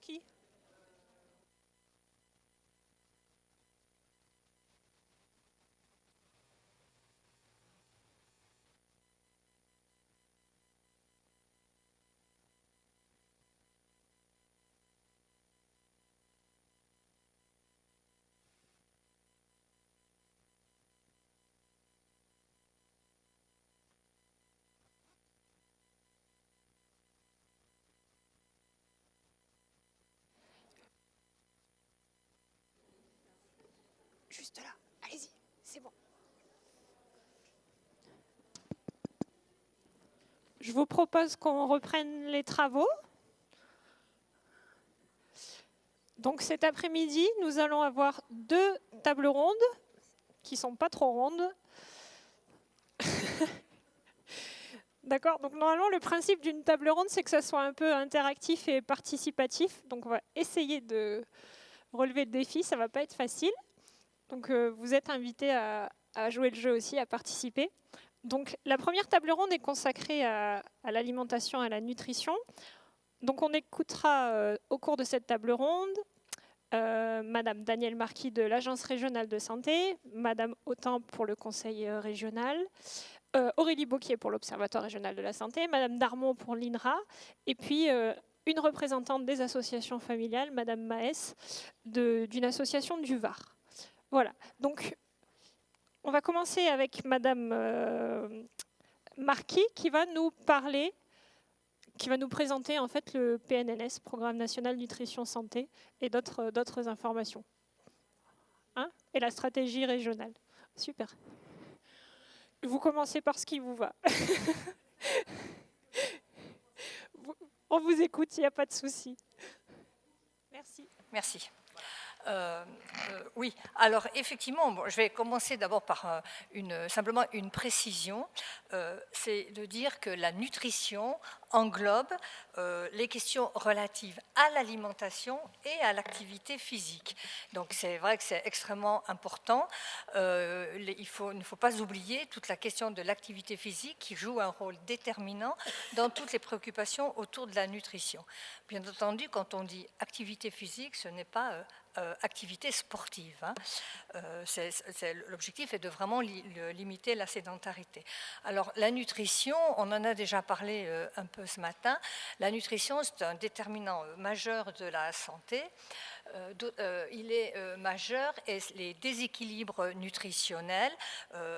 Qui? Juste là, allez-y, c'est bon. Je vous propose qu'on reprenne les travaux. Donc cet après-midi, nous allons avoir 2 tables rondes qui ne sont pas trop rondes. D'accord. Donc normalement, le principe d'une table ronde, c'est que ça soit un peu interactif et participatif. Donc on va essayer de relever le défi, ça ne va pas être facile. Donc vous êtes invités à jouer le jeu aussi, à participer. Donc la première table ronde est consacrée à l'alimentation et à la nutrition. Donc on écoutera au cours de cette table ronde Madame Danielle Marquis de l'Agence régionale de santé, Madame Autant pour le Conseil régional, Aurélie Bocquier pour l'Observatoire régional de la santé, Madame Darmon pour l'INRA, et puis une représentante des associations familiales, Madame Maes, d'une association du Var. Voilà, donc on va commencer avec Madame Marquis qui va nous parler, qui va nous présenter en fait le PNNS, Programme National Nutrition Santé, et d'autres informations. Hein, et la stratégie régionale. Super. Vous commencez par ce qui vous va. On vous écoute, il n'y a pas de souci. Merci. Merci. Oui, alors effectivement, bon, je vais commencer d'abord par simplement une précision. C'est de dire que la nutrition englobe les questions relatives à l'alimentation et à l'activité physique. Donc c'est vrai que c'est extrêmement important. Il ne faut pas oublier toute la question de l'activité physique qui joue un rôle déterminant dans toutes les préoccupations autour de la nutrition. Bien entendu, quand on dit activité physique, ce n'est pas activité sportive. Hein. L'objectif est de vraiment limiter la sédentarité. Alors la nutrition, on en a déjà parlé un peu ce matin, la nutrition c'est un déterminant majeur de la santé. Il est majeur et les déséquilibres nutritionnels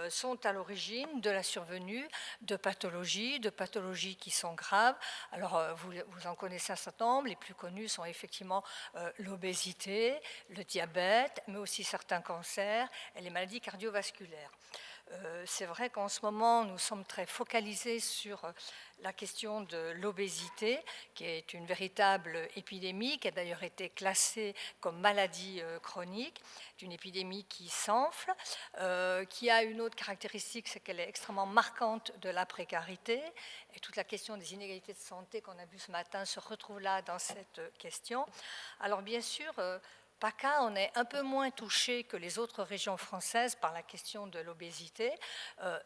sont à l'origine de la survenue de pathologies qui sont graves. Alors vous en connaissez un certain nombre, les plus connus sont effectivement l'obésité, le diabète, mais aussi certains cancers et les maladies cardiovasculaires. C'est vrai qu'en ce moment, nous sommes très focalisés sur la question de l'obésité, qui est une véritable épidémie, qui a d'ailleurs été classée comme maladie chronique, d'une épidémie qui s'enfle, qui a une autre caractéristique, c'est qu'elle est extrêmement marquante de la précarité, et toute la question des inégalités de santé qu'on a vu ce matin se retrouve là dans cette question. Alors bien sûr, PACA, on est un peu moins touché que les autres régions françaises par la question de l'obésité.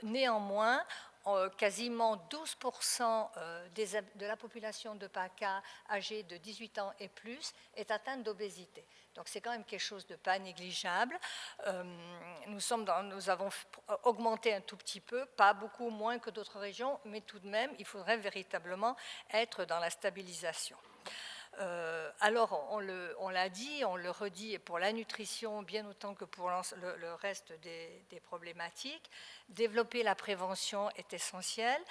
Néanmoins, quasiment 12% de la population de PACA âgée de 18 ans et plus est atteinte d'obésité. Donc c'est quand même quelque chose de pas négligeable. Nous avons augmenté un tout petit peu, pas beaucoup moins que d'autres régions, mais tout de même, il faudrait véritablement être dans la stabilisation. Alors, on l'a dit, on le redit pour la nutrition bien autant que pour le reste des problématiques. Développer la prévention est essentiel.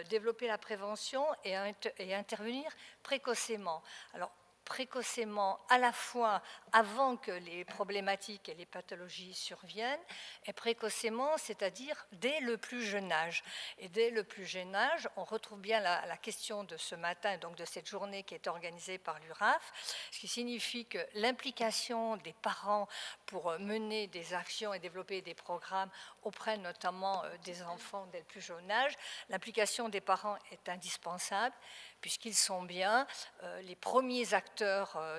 Développer la prévention et intervenir précocement. Alors, précocement à la fois avant que les problématiques et les pathologies surviennent, et précocement, c'est-à-dire dès le plus jeune âge. Et dès le plus jeune âge, on retrouve bien la question de ce matin, donc de cette journée qui est organisée par l'URAF, ce qui signifie que l'implication des parents pour mener des actions et développer des programmes auprès notamment des enfants dès le plus jeune âge, l'implication des parents est indispensable, puisqu'ils sont bien les premiers acteurs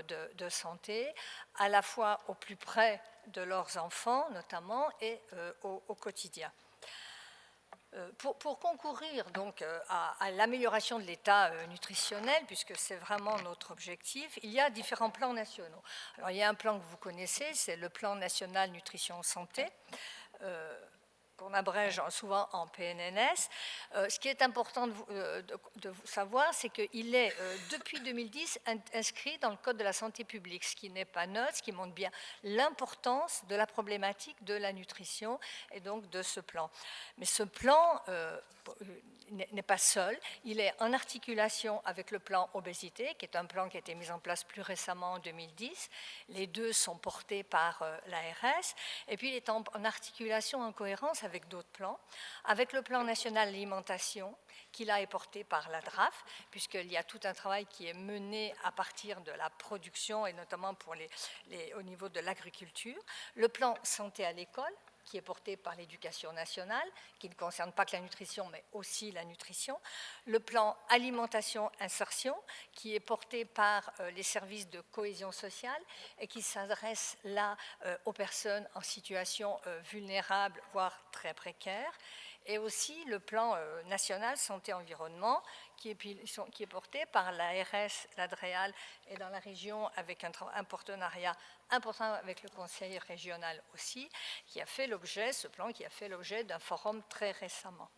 de santé, à la fois au plus près de leurs enfants notamment et au quotidien. Pour concourir donc à l'amélioration de l'état nutritionnel, puisque c'est vraiment notre objectif, il y a différents plans nationaux. Alors, il y a un plan que vous connaissez, c'est le plan national nutrition santé, qu'on abrège souvent en PNNS. Ce qui est important de savoir, c'est qu'il est, depuis 2010, inscrit dans le Code de la santé publique, ce qui n'est pas neutre, ce qui montre bien l'importance de la problématique de la nutrition et donc de ce plan. Mais ce plan n'est pas seul, il est en articulation avec le plan obésité, qui est un plan qui a été mis en place plus récemment en 2010. Les deux sont portés par l'ARS, et puis il est en articulation, en cohérence avec d'autres plans, avec le plan national d'alimentation, qui là est porté par la DRAF, puisqu'il y a tout un travail qui est mené à partir de la production, et notamment au niveau de l'agriculture. Le plan santé à l'école, qui est porté par l'éducation nationale, qui ne concerne pas que la nutrition, mais aussi la nutrition. Le plan alimentation-insertion, qui est porté par les services de cohésion sociale et qui s'adresse là aux personnes en situation vulnérable, voire très précaire. Et aussi le plan national santé-environnement, qui est porté par l'ARS, l'ADREAL et dans la région avec un partenariat important avec le conseil régional aussi, ce plan qui a fait l'objet d'un forum très récemment.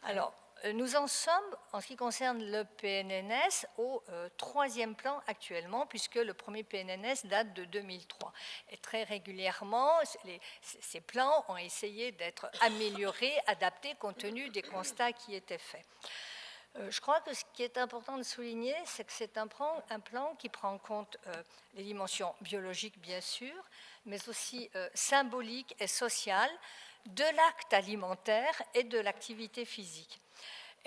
Alors, nous en sommes, en ce qui concerne le PNNS, au troisième plan actuellement, puisque le premier PNNS date de 2003. Et très régulièrement, ces plans ont essayé d'être améliorés, adaptés, compte tenu des constats qui étaient faits. Je crois que ce qui est important de souligner, c'est que c'est un plan qui prend en compte les dimensions biologiques, bien sûr, mais aussi symboliques et sociales de l'acte alimentaire et de l'activité physique.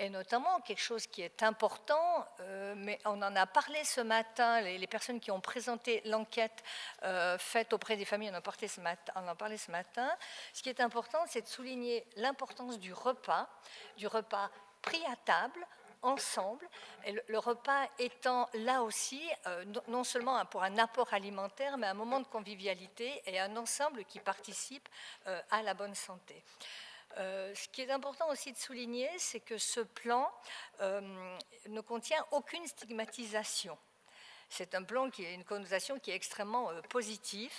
Et notamment, quelque chose qui est important, mais on en a parlé ce matin, les personnes qui ont présenté l'enquête faite auprès des familles, on en parlait ce matin. Ce qui est important, c'est de souligner l'importance du repas pris à table, ensemble, et le repas étant là aussi non seulement pour un apport alimentaire, mais un moment de convivialité et un ensemble qui participe à la bonne santé. Ce qui est important aussi de souligner, c'est que ce plan ne contient aucune stigmatisation. C'est un plan qui a une connotation qui est extrêmement positive.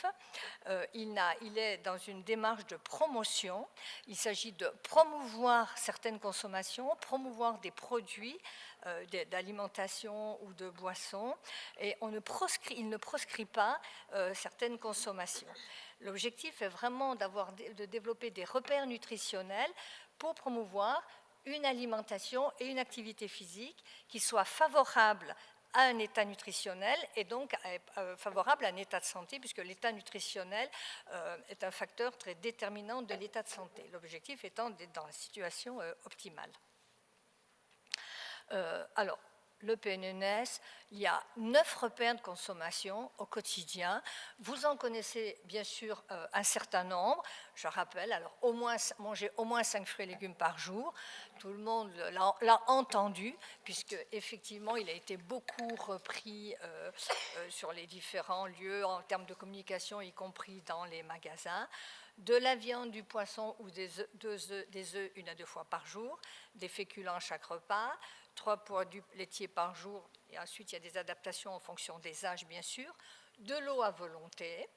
Il est dans une démarche de promotion. Il s'agit de promouvoir certaines consommations, promouvoir des produits d'alimentation ou de boissons, et il ne proscrit pas certaines consommations. L'objectif est vraiment de développer des repères nutritionnels pour promouvoir une alimentation et une activité physique qui soient favorables à un état nutritionnel et donc favorable à un état de santé, puisque l'état nutritionnel est un facteur très déterminant de l'état de santé. L'objectif étant d'être dans la situation optimale. Alors, le PNNS, il y a 9 repères de consommation au quotidien. Vous en connaissez bien sûr un certain nombre. Je rappelle, alors manger au moins 5 fruits et légumes par jour. Tout le monde l'a entendu, puisque effectivement, il a été beaucoup repris sur les différents lieux en termes de communication, y compris dans les magasins. De la viande, du poisson ou des œufs 1 à 2 fois par jour, des féculents chaque repas, 3 produits laitiers par jour, et ensuite il y a des adaptations en fonction des âges bien sûr, de l'eau à volonté,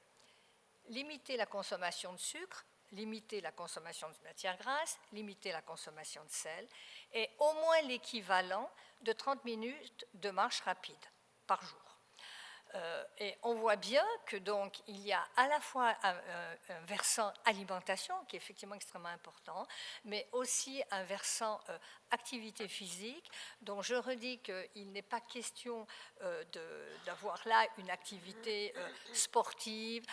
limiter la consommation de sucre, limiter la consommation de matières grasses, limiter la consommation de sel, et au moins l'équivalent de 30 minutes de marche rapide par jour. Et on voit bien que donc il y a à la fois un versant alimentation qui est effectivement extrêmement important, mais aussi un versant activité physique, dont je redis qu'il n'est pas question d'avoir là une activité sportive,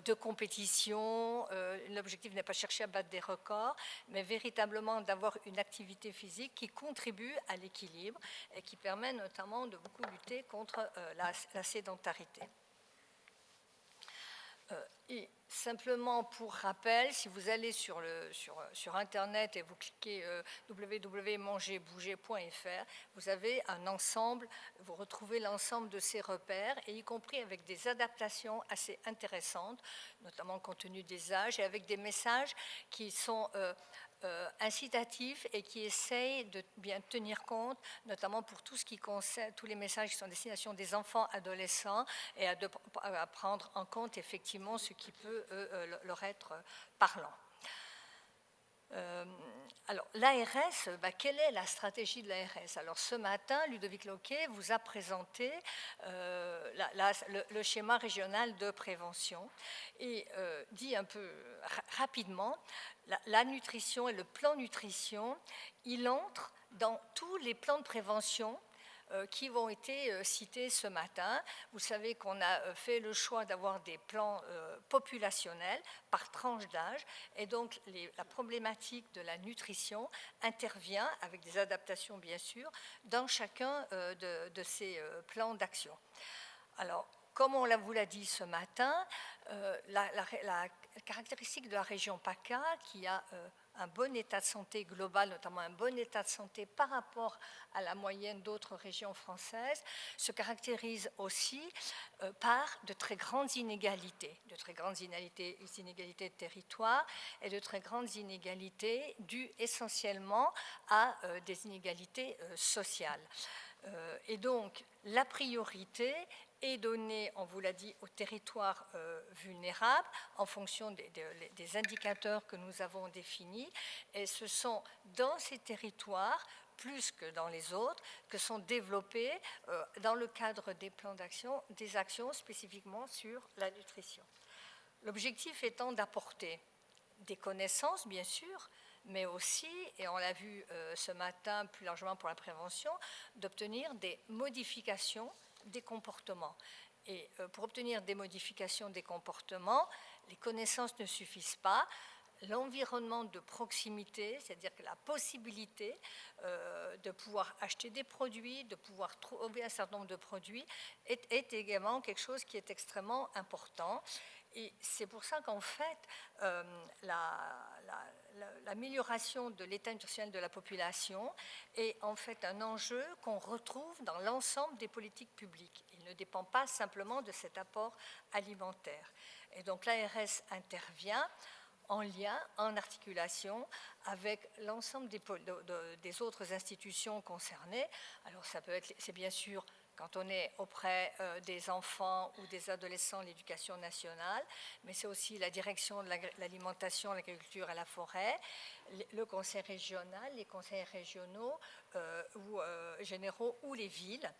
de compétition. L'objectif n'est pas de chercher à battre des records, mais véritablement d'avoir une activité physique qui contribue à l'équilibre et qui permet notamment de beaucoup lutter contre la sédentarité. Et simplement pour rappel, si vous allez sur Internet et vous cliquez www.mangerbouger.fr, vous avez un ensemble, vous retrouvez l'ensemble de ces repères, et y compris avec des adaptations assez intéressantes, notamment compte tenu des âges, et avec des messages qui sont incitatif et qui essaye de bien tenir compte, notamment pour tout ce qui concerne tous les messages qui sont à destination des enfants, adolescents, et à prendre en compte effectivement ce qui peut leur être parlant. Alors, l'ARS, quelle est la stratégie de l'ARS? Alors, ce matin, Ludovic Loquet vous a présenté le schéma régional de prévention et dit un peu rapidement, la nutrition et le plan nutrition, il entre dans tous les plans de prévention qui vont être cités ce matin. Vous savez qu'on a fait le choix d'avoir des plans populationnels par tranche d'âge, et donc la problématique de la nutrition intervient, avec des adaptations bien sûr, dans chacun de ces plans d'action. Alors, comme on vous l'a dit ce matin, la caractéristique de la région PACA, qui a un bon état de santé global, notamment un bon état de santé par rapport à la moyenne d'autres régions françaises, se caractérise aussi par de très grandes inégalités de territoire et de très grandes inégalités dues essentiellement à des inégalités sociales. Et donc, la priorité est donnée, on vous l'a dit, aux territoires vulnérables en fonction des indicateurs que nous avons définis. Et ce sont dans ces territoires, plus que dans les autres, que sont développées, dans le cadre des plans d'action, des actions spécifiquement sur la nutrition. L'objectif étant d'apporter des connaissances, bien sûr, mais aussi, et on l'a vu ce matin plus largement pour la prévention, d'obtenir des modifications des comportements. Et pour obtenir des modifications des comportements, les connaissances ne suffisent pas. L'environnement de proximité, c'est-à-dire que la possibilité de pouvoir acheter des produits, de pouvoir trouver un certain nombre de produits, est également quelque chose qui est extrêmement important. Et c'est pour ça qu'en fait, l'amélioration de l'état nutritionnel de la population est en fait un enjeu qu'on retrouve dans l'ensemble des politiques publiques. Il ne dépend pas simplement de cet apport alimentaire. Et donc l'ARS intervient en lien, en articulation avec l'ensemble des autres institutions concernées. Alors ça peut être, c'est bien sûr, quand on est auprès des enfants ou des adolescents, l'éducation nationale, mais c'est aussi la direction de l'alimentation, l'agriculture et la forêt, le conseil régional, les conseils régionaux ou généraux ou les villes.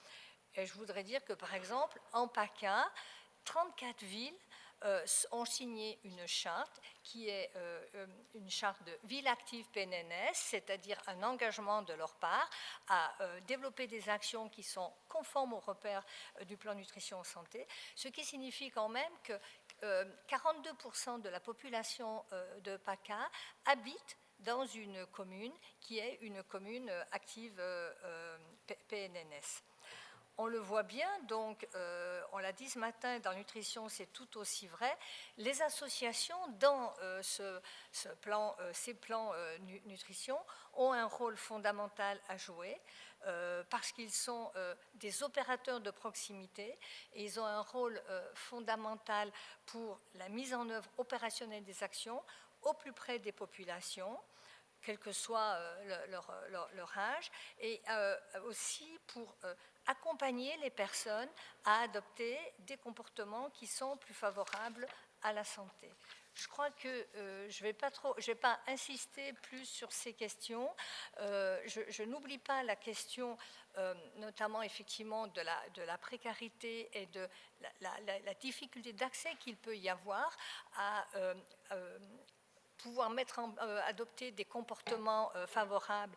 Et je voudrais dire que, par exemple, en PACA, 34 villes ont signé une charte qui est une charte de ville active PNNS, c'est-à-dire un engagement de leur part à développer des actions qui sont conformes aux repères du plan nutrition santé, ce qui signifie quand même que 42% de la population de PACA habite dans une commune qui est une commune active PNNS. On le voit bien, donc on l'a dit ce matin, dans Nutrition, c'est tout aussi vrai. Les associations dans ces plans nutrition ont un rôle fondamental à jouer parce qu'ils sont des opérateurs de proximité et ils ont un rôle fondamental pour la mise en œuvre opérationnelle des actions au plus près des populations, quel que soit leur âge, et aussi pour accompagner les personnes à adopter des comportements qui sont plus favorables à la santé. Je crois que je ne vais pas insister plus sur ces questions. Je n'oublie pas la question, notamment effectivement de la précarité et de la difficulté d'accès qu'il peut y avoir à pouvoir adopter des comportements favorables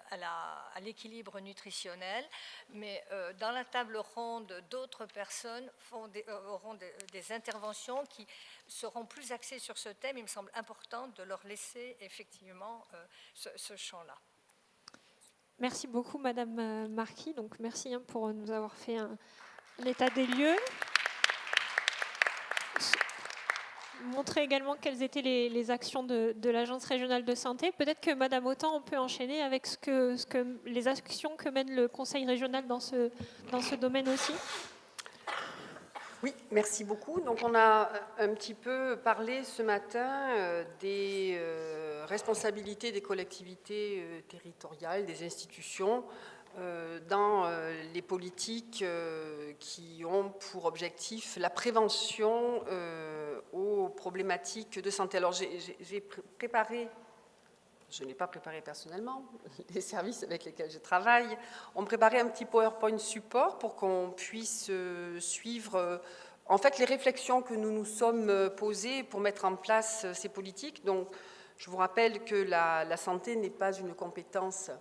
à l'équilibre nutritionnel, mais dans la table ronde, d'autres personnes auront des interventions qui seront plus axées sur ce thème. Il me semble important de leur laisser effectivement ce champ-là. Merci beaucoup, Madame Marquis. Donc, merci pour nous avoir fait un état des lieux. Montrer également quelles étaient les actions de l'Agence régionale de santé. Peut-être que Madame Autant, on peut enchaîner avec les actions que mène le Conseil régional dans ce domaine aussi. Oui, merci beaucoup. Donc on a un petit peu parlé ce matin des responsabilité des collectivités territoriales, des institutions, dans les politiques qui ont pour objectif la prévention aux problématiques de santé. Alors j'ai préparé, je ne l'ai pas préparé personnellement, les services avec lesquels je travaille ont préparé un petit PowerPoint support pour qu'on puisse suivre en fait les réflexions que nous nous sommes posées pour mettre en place ces politiques. Donc je vous rappelle que la santé n'est pas une compétence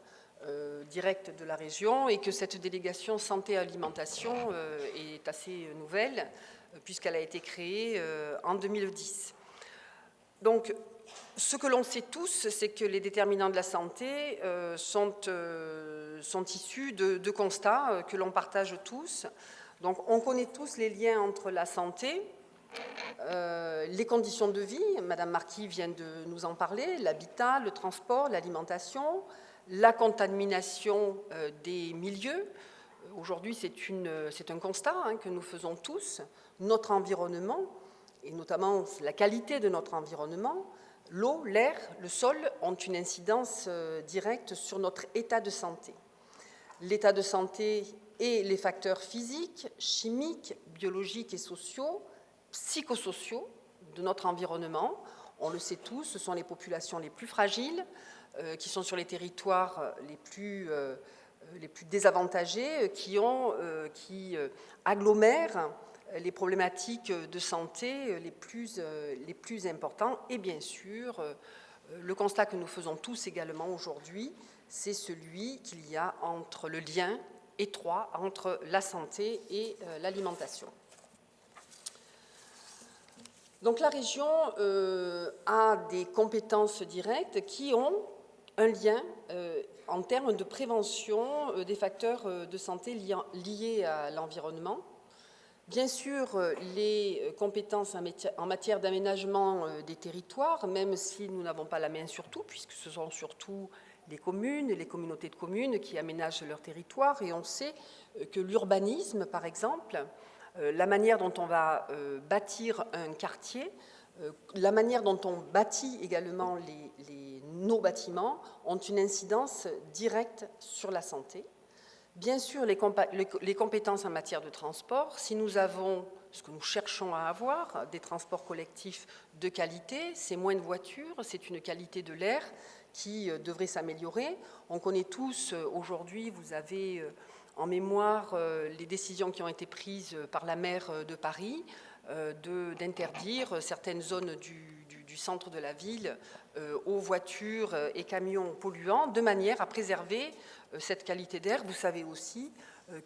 directe de la région et que cette délégation santé-alimentation est assez nouvelle puisqu'elle a été créée en 2010. Donc, ce que l'on sait tous, c'est que les déterminants de la santé sont issus de constats que l'on partage tous. Donc, on connaît tous les liens entre la santé, les conditions de vie, Madame Marquis vient de nous en parler, l'habitat, le transport, l'alimentation, la contamination des milieux. Aujourd'hui, c'est un constat que nous faisons tous. Notre environnement, et notamment la qualité de notre environnement, l'eau, l'air, le sol, ont une incidence directe sur notre état de santé. L'état de santé et les facteurs physiques, chimiques, biologiques et sociaux, psychosociaux de notre environnement, on le sait tous, ce sont les populations les plus fragiles, qui sont sur les territoires les plus désavantagés, qui agglomèrent les problématiques de santé les plus importantes. Et bien sûr, le constat que nous faisons tous également aujourd'hui, c'est celui qu'il y a entre le lien étroit entre la santé et l'alimentation. Donc la région a des compétences directes qui ont un lien en termes de prévention des facteurs de santé liés à l'environnement. Bien sûr, les compétences en matière d'aménagement des territoires, même si nous n'avons pas la main sur tout, puisque ce sont surtout les communes et les communautés de communes qui aménagent leur territoire, et on sait que l'urbanisme, par exemple, la manière dont on va bâtir un quartier, la manière dont on bâtit également nos bâtiments ont une incidence directe sur la santé. Bien sûr, les compétences en matière de transport, si nous avons ce que nous cherchons à avoir, des transports collectifs de qualité, c'est moins de voitures, c'est une qualité de l'air qui devrait s'améliorer. On connaît tous aujourd'hui, vous avez en mémoire les décisions qui ont été prises par la maire de Paris d'interdire certaines zones du centre de la ville aux voitures et camions polluants de manière à préserver cette qualité d'air. Vous savez aussi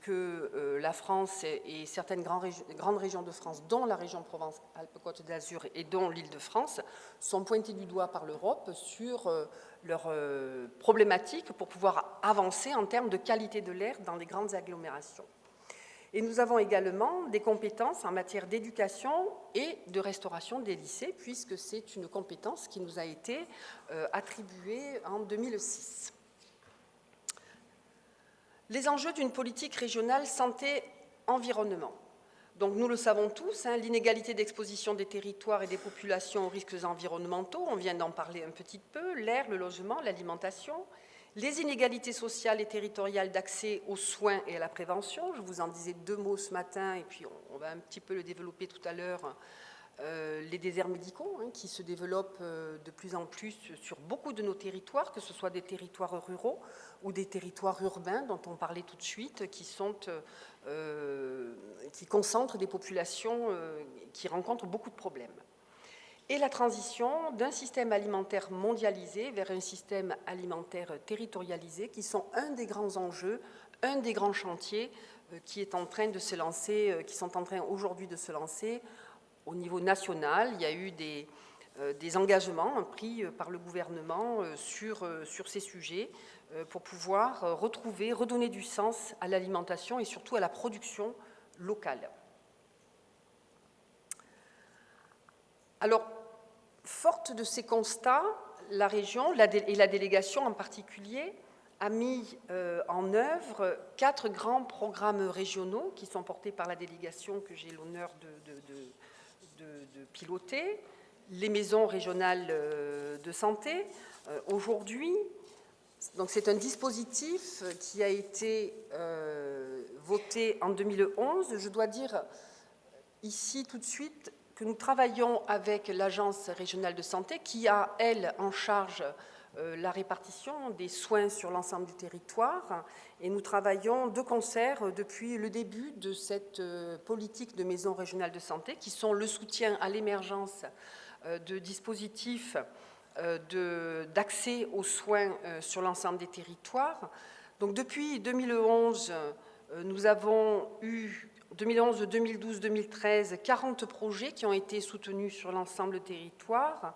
que la France et certaines grandes régions de France, dont la région Provence-Alpes-Côte d'Azur et dont l'Île-de-France, sont pointées du doigt par l'Europe sur leurs problématiques pour pouvoir avancer en termes de qualité de l'air dans les grandes agglomérations. Et nous avons également des compétences en matière d'éducation et de restauration des lycées, puisque c'est une compétence qui nous a été attribuée en 2006. Les enjeux d'une politique régionale santé-environnement. Donc nous le savons tous, l'inégalité d'exposition des territoires et des populations aux risques environnementaux, on vient d'en parler un petit peu, l'air, le logement, l'alimentation, les inégalités sociales et territoriales d'accès aux soins et à la prévention. Je vous en disais 2 mots ce matin, et puis on va un petit peu le développer tout à l'heure. Les déserts médicaux qui se développent de plus en plus sur beaucoup de nos territoires, que ce soit des territoires ruraux ou des territoires urbains dont on parlait tout de suite, qui concentrent des populations qui rencontrent beaucoup de problèmes. Et la transition d'un système alimentaire mondialisé vers un système alimentaire territorialisé, qui sont un des grands enjeux, un des grands chantiers qui sont en train aujourd'hui de se lancer au niveau national. Il y a eu des engagements pris par le gouvernement sur ces sujets pour pouvoir redonner du sens à l'alimentation et surtout à la production locale. Alors, forte de ces constats, la région et la délégation en particulier a mis en œuvre 4 grands programmes régionaux qui sont portés par la délégation que j'ai l'honneur de piloter. les maisons régionales de santé. Aujourd'hui, donc c'est un dispositif qui a été voté en 2011. Je dois dire ici tout de suite que nous travaillons avec l'Agence régionale de santé qui a, elle, en charge la répartition des soins sur l'ensemble du territoire, et nous travaillons de concert depuis le début de cette politique de maisons régionales de santé qui sont le soutien à l'émergence de dispositifs d'accès aux soins sur l'ensemble des territoires. Donc depuis 2011, nous avons eu 2011, 2012, 2013, 40 projets qui ont été soutenus sur l'ensemble du territoire.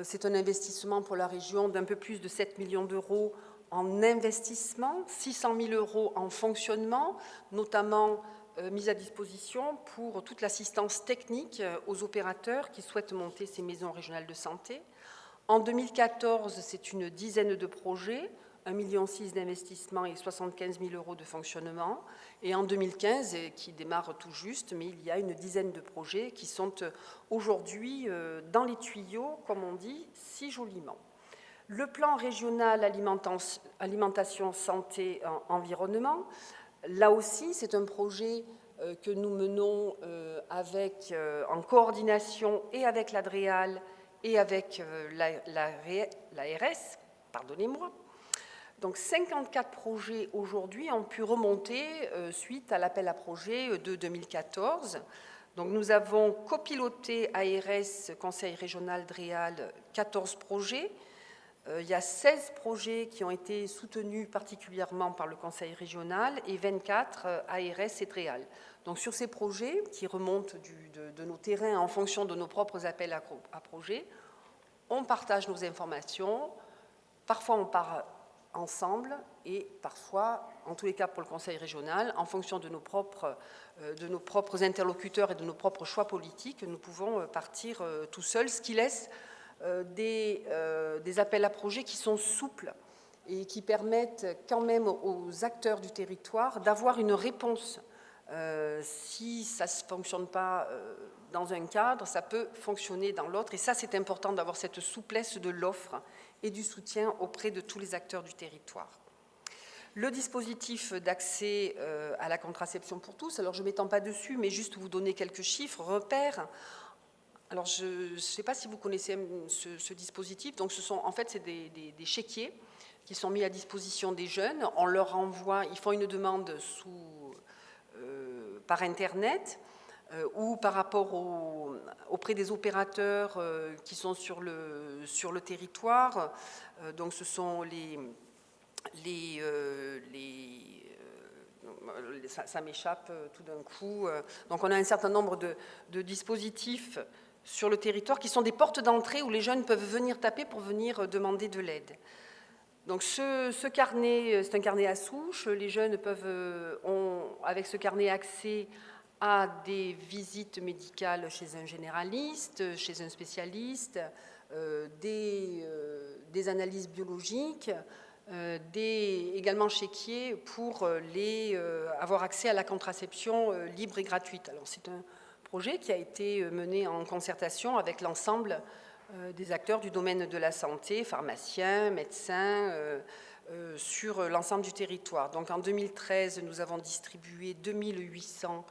C'est un investissement pour la région d'un peu plus de 7 millions d'euros en investissement, 600 000 euros en fonctionnement, notamment mise à disposition pour toute l'assistance technique aux opérateurs qui souhaitent monter ces maisons régionales de santé. En 2014, c'est une dizaine de projets, 1,6 million d'investissement et 75 000 euros de fonctionnement. Et en 2015, qui démarre tout juste, mais il y a une dizaine de projets qui sont aujourd'hui dans les tuyaux, comme on dit si joliment. Le plan régional alimentation, santé, environnement, là aussi, c'est un projet que nous menons en coordination et avec l'ADREAL et avec l'ARS, pardonnez-moi. Donc 54 projets aujourd'hui ont pu remonter suite à l'appel à projets de 2014. Donc nous avons copiloté ARS, Conseil régional DREAL, 14 projets. Il y a 16 projets qui ont été soutenus particulièrement par le Conseil régional et 24 ARS et DREAL. Donc sur ces projets qui remontent de nos terrains en fonction de nos propres appels à projets, on partage nos informations, parfois on part ensemble et parfois, en tous les cas pour le Conseil régional, en fonction de nos propres interlocuteurs et de nos propres choix politiques, nous pouvons partir tout seuls, ce qui laisse des appels à projets qui sont souples et qui permettent quand même aux acteurs du territoire d'avoir une réponse. Si ça ne fonctionne pas dans un cadre, ça peut fonctionner dans l'autre. Et ça, c'est important d'avoir cette souplesse de l'offre et du soutien auprès de tous les acteurs du territoire. Le dispositif d'accès à la contraception pour tous, alors je ne m'étends pas dessus, mais juste vous donner quelques chiffres, repères. Alors je ne sais pas si vous connaissez ce dispositif. Donc en fait, c'est des chéquiers qui sont mis à disposition des jeunes. On leur envoie, ils font une demande par Internet ou par rapport auprès des opérateurs qui sont sur le territoire. Donc ce sont ça m'échappe tout d'un coup. Donc on a un certain nombre de dispositifs sur le territoire qui sont des portes d'entrée où les jeunes peuvent venir taper pour venir demander de l'aide. Donc ce carnet, c'est un carnet à souche. Les jeunes ont avec ce carnet accès à des visites médicales chez un généraliste, chez un spécialiste, des analyses biologiques, également chéquiers pour avoir accès à la contraception libre et gratuite. Alors c'est un projet qui a été mené en concertation avec l'ensemble des acteurs du domaine de la santé, pharmaciens, médecins, sur l'ensemble du territoire. Donc en 2013, nous avons distribué 2800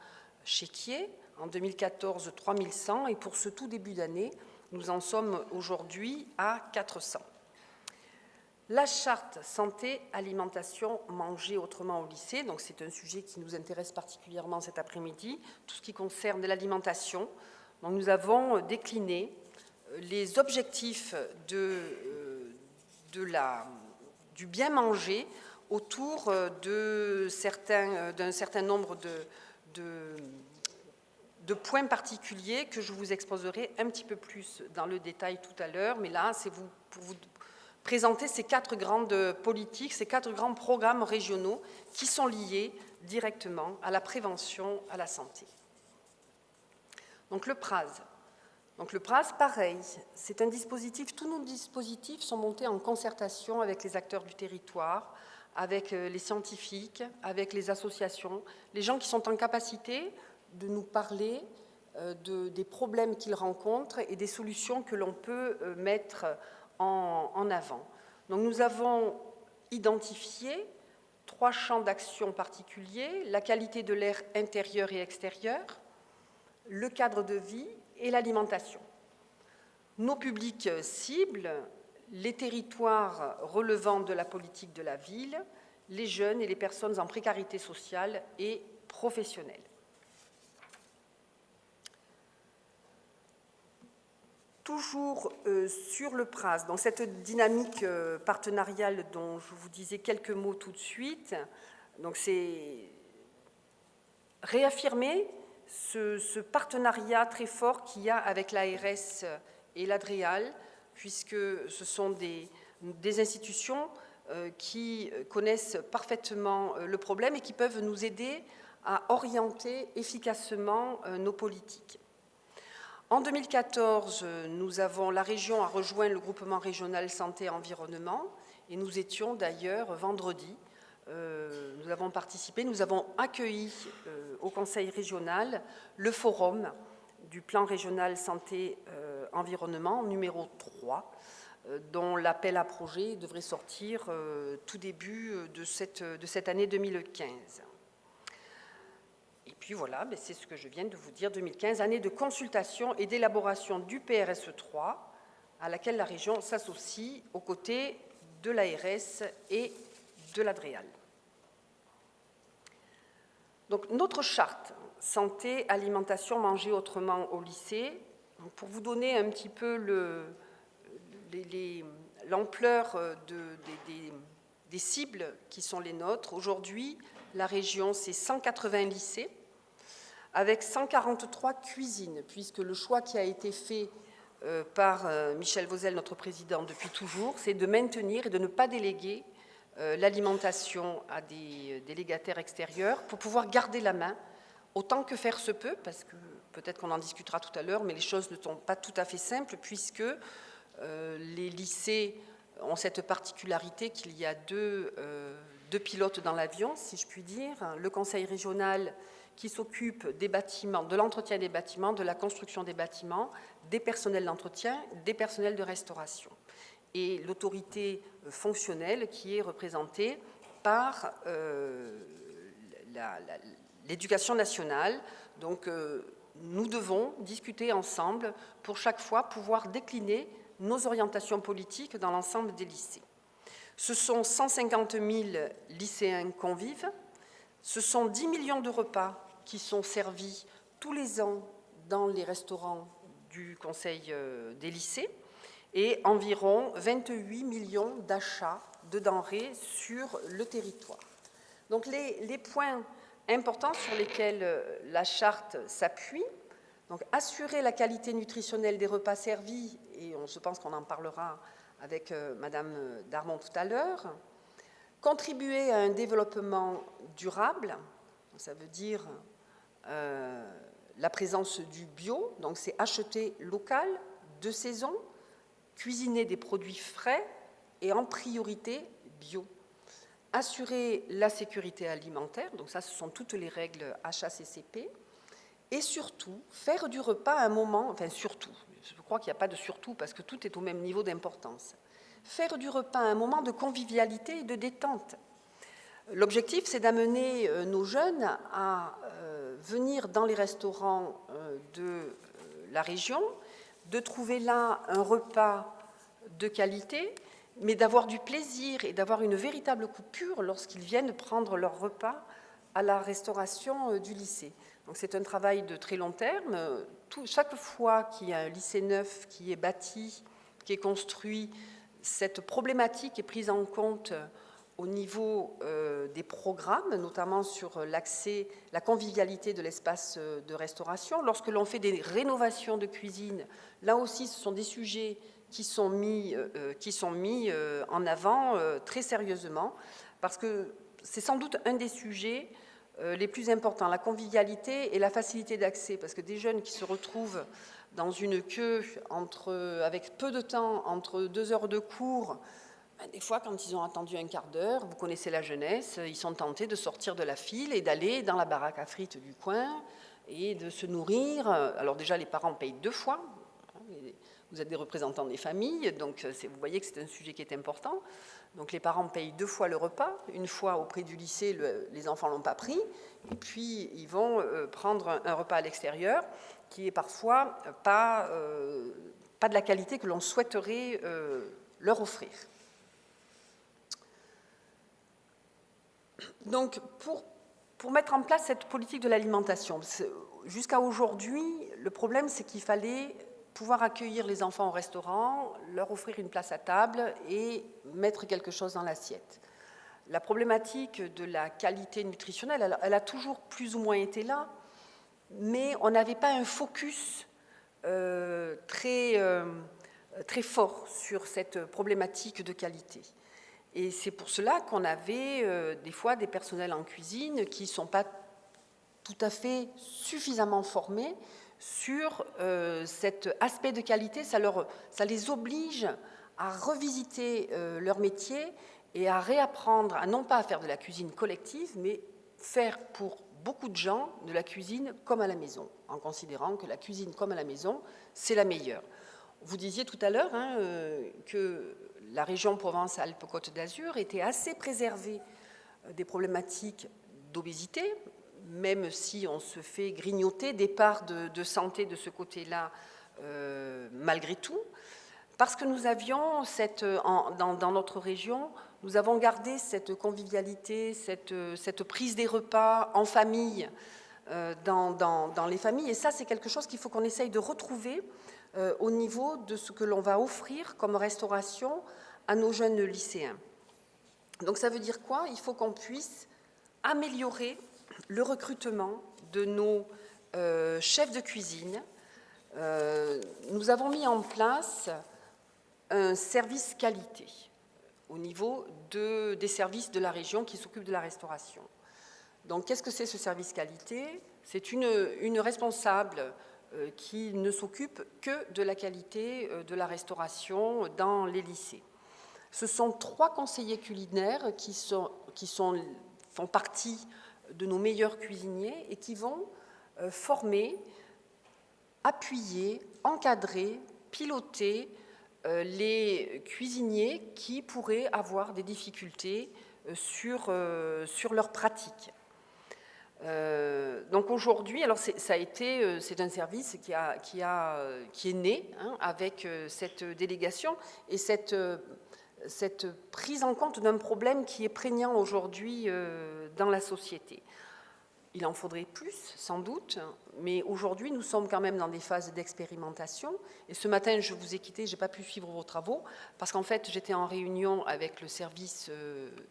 chéquiers, en 2014, 3100, et pour ce tout début d'année, nous en sommes aujourd'hui à 400. La charte santé, alimentation, manger autrement au lycée, donc c'est un sujet qui nous intéresse particulièrement cet après-midi, tout ce qui concerne l'alimentation. Donc nous avons décliné les objectifs du bien manger autour d'un certain nombre de points particuliers que je vous exposerai un petit peu plus dans le détail tout à l'heure, mais là, c'est pour vous présenter ces 4 grandes politiques, ces 4 grands programmes régionaux qui sont liés directement à la prévention, à la santé. Donc le PRAS. Donc le PRAS, pareil, c'est un dispositif, tous nos dispositifs sont montés en concertation avec les acteurs du territoire, avec les scientifiques, avec les associations, les gens qui sont en capacité de nous parler des problèmes qu'ils rencontrent et des solutions que l'on peut mettre en avant. Donc nous avons identifié 3 champs d'action particuliers, la qualité de l'air intérieur et extérieur, le cadre de vie et l'alimentation. Nos publics cibles, les territoires relevant de la politique de la ville, les jeunes et les personnes en précarité sociale et professionnelle. Toujours sur le PRAS, dans cette dynamique partenariale dont je vous disais quelques mots tout de suite, donc c'est réaffirmer ce partenariat très fort qu'il y a avec l'ARS et l'ADREAL, puisque ce sont des institutions qui connaissent parfaitement le problème et qui peuvent nous aider à orienter efficacement nos politiques. En 2014, la région a rejoint le groupement régional santé et environnement et nous étions d'ailleurs vendredi, nous avons participé, nous avons accueilli au conseil régional le forum du plan régional santé-environnement numéro 3, dont l'appel à projet devrait sortir tout début de cette année 2015. Et puis voilà, c'est ce que je viens de vous dire, 2015, année de consultation et d'élaboration du PRSE 3, à laquelle la région s'associe aux côtés de l'ARS et de l'ADREAL. Donc notre charte santé, alimentation, manger autrement au lycée, pour vous donner un petit peu l'ampleur des cibles qui sont les nôtres. Aujourd'hui, la région, c'est 180 lycées, avec 143 cuisines, puisque le choix qui a été fait par Michel Vauzel, notre président, depuis toujours, c'est de maintenir et de ne pas déléguer l'alimentation à des délégataires extérieurs pour pouvoir garder la main autant que faire se peut, parce que peut-être qu'on en discutera tout à l'heure, mais les choses ne sont pas tout à fait simples, puisque les lycées ont cette particularité qu'il y a deux pilotes dans l'avion, si je puis dire. Le conseil régional qui s'occupe des bâtiments, de l'entretien des bâtiments, de la construction des bâtiments, des personnels d'entretien, des personnels de restauration. Et l'autorité fonctionnelle qui est représentée par l'éducation nationale. Donc nous devons discuter ensemble pour chaque fois pouvoir décliner nos orientations politiques dans l'ensemble des lycées. Ce sont 150 000 lycéens convives, ce sont 10 millions de repas qui sont servis tous les ans dans les restaurants du Conseil des lycées et environ 28 millions d'achats de denrées sur le territoire. Donc les points importants sur lesquels la charte s'appuie, donc assurer la qualité nutritionnelle des repas servis, et je pense qu'on en parlera avec Madame Darmon tout à l'heure, contribuer à un développement durable, ça veut dire la présence du bio, donc c'est acheter local, de saison, cuisiner des produits frais et en priorité bio. Assurer la sécurité alimentaire, donc ça ce sont toutes les règles HACCP, et surtout faire du repas un moment, enfin surtout, je crois qu'il n'y a pas de surtout parce que tout est au même niveau d'importance, faire du repas un moment de convivialité et de détente. L'objectif c'est d'amener nos jeunes à venir dans les restaurants de la région, de trouver là un repas de qualité, mais d'avoir du plaisir et d'avoir une véritable coupure lorsqu'ils viennent prendre leur repas à la restauration du lycée. Donc c'est un travail de très long terme. Chaque fois qu'il y a un lycée neuf qui est bâti, qui est construit, cette problématique est prise en compte au niveau des programmes, notamment sur l'accès, la convivialité de l'espace de restauration. Lorsque l'on fait des rénovations de cuisine, là aussi ce sont des sujets qui sont mis en avant très sérieusement, parce que c'est sans doute un des sujets les plus importants, la convivialité et la facilité d'accès, parce que des jeunes qui se retrouvent dans une queue avec peu de temps, entre 2 heures de cours, des fois quand ils ont attendu un quart d'heure, vous connaissez la jeunesse, ils sont tentés de sortir de la file et d'aller dans la baraque à frites du coin, et de se nourrir. Alors déjà, les parents payent 2 fois. Vous êtes des représentants des familles, donc vous voyez que c'est un sujet qui est important. Donc les parents payent 2 fois le repas. Une fois auprès du lycée, les enfants ne l'ont pas pris. Et puis, ils vont prendre un repas à l'extérieur qui est parfois pas de la qualité que l'on souhaiterait leur offrir. Donc, pour mettre en place cette politique de l'alimentation, jusqu'à aujourd'hui, le problème, c'est qu'il fallait pouvoir accueillir les enfants au restaurant, leur offrir une place à table et mettre quelque chose dans l'assiette. La problématique de la qualité nutritionnelle, elle a toujours plus ou moins été là, mais on n'avait pas un focus très fort sur cette problématique de qualité. Et c'est pour cela qu'on avait des fois des personnels en cuisine qui ne sont pas tout à fait suffisamment formés sur cet aspect de qualité. Ça les oblige à revisiter leur métier et à réapprendre, non pas à faire de la cuisine collective, mais faire pour beaucoup de gens de la cuisine comme à la maison, en considérant que la cuisine comme à la maison, c'est la meilleure. Vous disiez tout à l'heure que la région Provence-Alpes-Côte d'Azur était assez préservée des problématiques d'obésité, même si on se fait grignoter des parts de santé de ce côté-là, malgré tout, parce que nous avions, dans notre région, nous avons gardé cette convivialité, cette prise des repas en famille, dans les familles, et ça, c'est quelque chose qu'il faut qu'on essaye de retrouver au niveau de ce que l'on va offrir comme restauration à nos jeunes lycéens. Donc ça veut dire quoi? Il faut qu'on puisse améliorer le recrutement de nos chefs de cuisine. Nous avons mis en place un service qualité au niveau des services de la région qui s'occupent de la restauration. Donc qu'est-ce que c'est ce service qualité? C'est une responsable qui ne s'occupe que de la qualité de la restauration dans les lycées. Ce sont 3 conseillers culinaires qui font partie de nos meilleurs cuisiniers et qui vont former, appuyer, encadrer, piloter les cuisiniers qui pourraient avoir des difficultés sur leur pratique. Donc aujourd'hui, alors c'est un service qui est né avec cette délégation et cette prise en compte d'un problème qui est prégnant aujourd'hui dans la société. Il en faudrait plus, sans doute, mais aujourd'hui, nous sommes quand même dans des phases d'expérimentation. Et ce matin, je vous ai quitté, je n'ai pas pu suivre vos travaux, parce qu'en fait, j'étais en réunion avec le service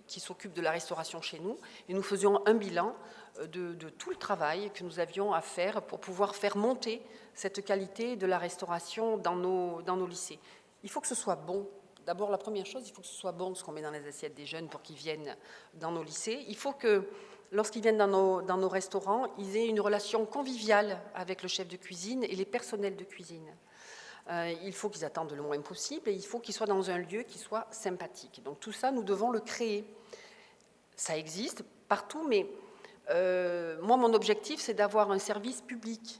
qui s'occupe de la restauration chez nous, et nous faisions un bilan de tout le travail que nous avions à faire pour pouvoir faire monter cette qualité de la restauration dans nos lycées. Il faut que ce soit bon. D'abord, la première chose, il faut que ce soit bon ce qu'on met dans les assiettes des jeunes pour qu'ils viennent dans nos lycées. Il faut que, lorsqu'ils viennent dans nos restaurants, ils aient une relation conviviale avec le chef de cuisine et les personnels de cuisine. Il faut qu'ils attendent le moins possible et il faut qu'ils soient dans un lieu qui soit sympathique. Donc tout ça, nous devons le créer. Ça existe partout, mais moi, mon objectif, c'est d'avoir un service public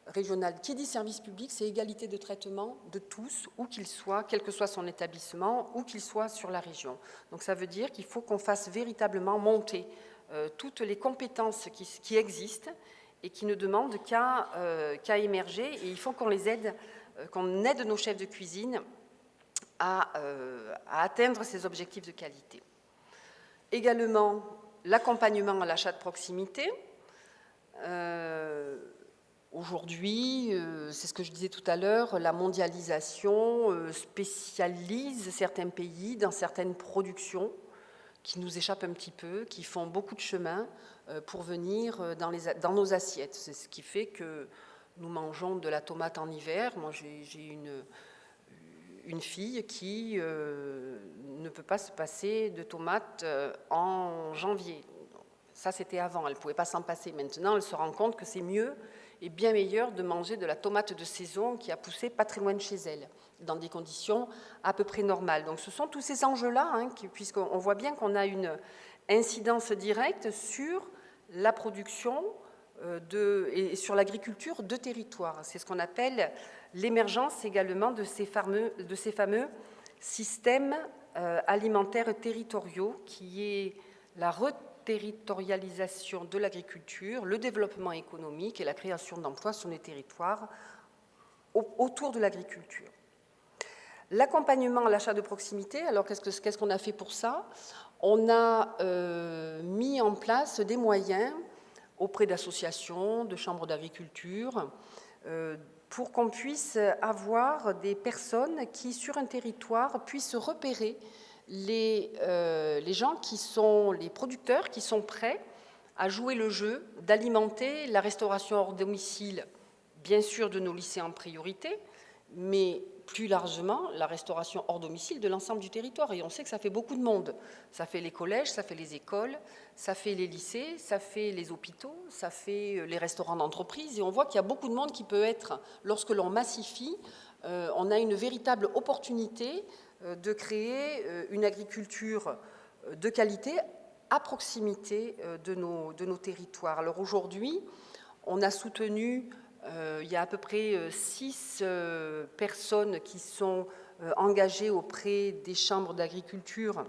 régional. Qui dit service public, c'est égalité de traitement de tous, où qu'il soit, quel que soit son établissement, où qu'il soit sur la région. Donc ça veut dire qu'il faut qu'on fasse véritablement monter toutes les compétences qui existent et qui ne demandent qu'à émerger. Et il faut qu'on les aide, qu'on aide nos chefs de cuisine à atteindre ces objectifs de qualité. Également, l'accompagnement à l'achat de proximité. Aujourd'hui, c'est ce que je disais tout à l'heure, la mondialisation spécialise certains pays dans certaines productions qui nous échappent un petit peu, qui font beaucoup de chemin pour venir dans nos assiettes. C'est ce qui fait que nous mangeons de la tomate en hiver. Moi, j'ai une fille qui ne peut pas se passer de tomates en janvier. Ça, c'était avant, elle ne pouvait pas s'en passer. Maintenant, elle se rend compte que c'est mieux et bien meilleur de manger de la tomate de saison qui a poussé pas très loin de chez elle, dans des conditions à peu près normales. Donc ce sont tous ces enjeux-là, puisqu'on voit bien qu'on a une incidence directe sur la production et sur l'agriculture de territoire. C'est ce qu'on appelle l'émergence également de ces fameux systèmes alimentaires territoriaux, qui est la reterritorialisation de l'agriculture, le développement économique et la création d'emplois sur les territoires autour de l'agriculture. L'accompagnement à l'achat de proximité, alors qu'est-ce qu'on a fait pour ça? On a mis en place des moyens auprès d'associations, de chambres d'agriculture, pour qu'on puisse avoir des personnes qui, sur un territoire, puissent repérer les gens qui sont les producteurs, qui sont prêts à jouer le jeu d'alimenter la restauration hors domicile, bien sûr de nos lycées en priorité, mais plus largement la restauration hors domicile de l'ensemble du territoire. Et on sait que ça fait beaucoup de monde. Ça fait les collèges, ça fait les écoles, ça fait les lycées, ça fait les hôpitaux, ça fait les restaurants d'entreprise. Et on voit qu'il y a beaucoup de monde qui peut être, lorsque l'on massifie, on a une véritable opportunité de créer une agriculture de qualité à proximité de nos territoires. Alors aujourd'hui, on a soutenu, il y a à peu près 6 personnes qui sont engagées auprès des chambres d'agriculture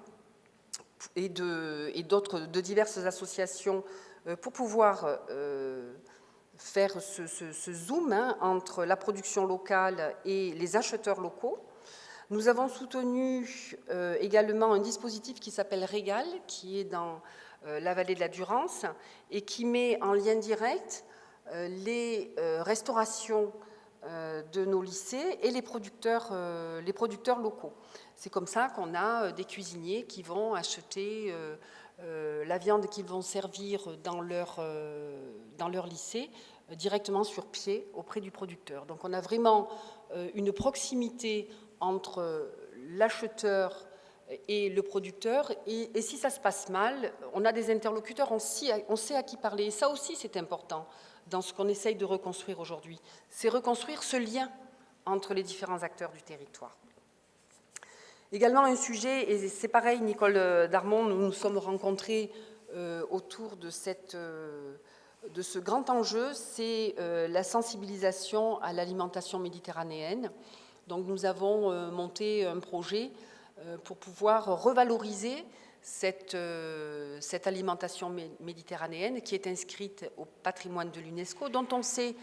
et de diverses associations pour pouvoir faire ce zoom entre la production locale et les acheteurs locaux. Nous avons soutenu également un dispositif qui s'appelle Régal, qui est dans la vallée de la Durance et qui met en lien direct les restaurations de nos lycées et les producteurs locaux. C'est comme ça qu'on a des cuisiniers qui vont acheter la viande qu'ils vont servir dans leur lycée directement sur pied auprès du producteur. Donc on a vraiment une proximité entre l'acheteur et le producteur, et si ça se passe mal, on a des interlocuteurs, on sait à qui parler. Et ça aussi, c'est important dans ce qu'on essaye de reconstruire aujourd'hui. C'est reconstruire ce lien entre les différents acteurs du territoire. Également un sujet, et c'est pareil, Nicole Darmon, nous nous sommes rencontrés autour de ce grand enjeu, c'est la sensibilisation à l'alimentation méditerranéenne. Donc nous avons monté un projet pour pouvoir revaloriser cette alimentation méditerranéenne qui est inscrite au patrimoine de l'UNESCO, dont on sait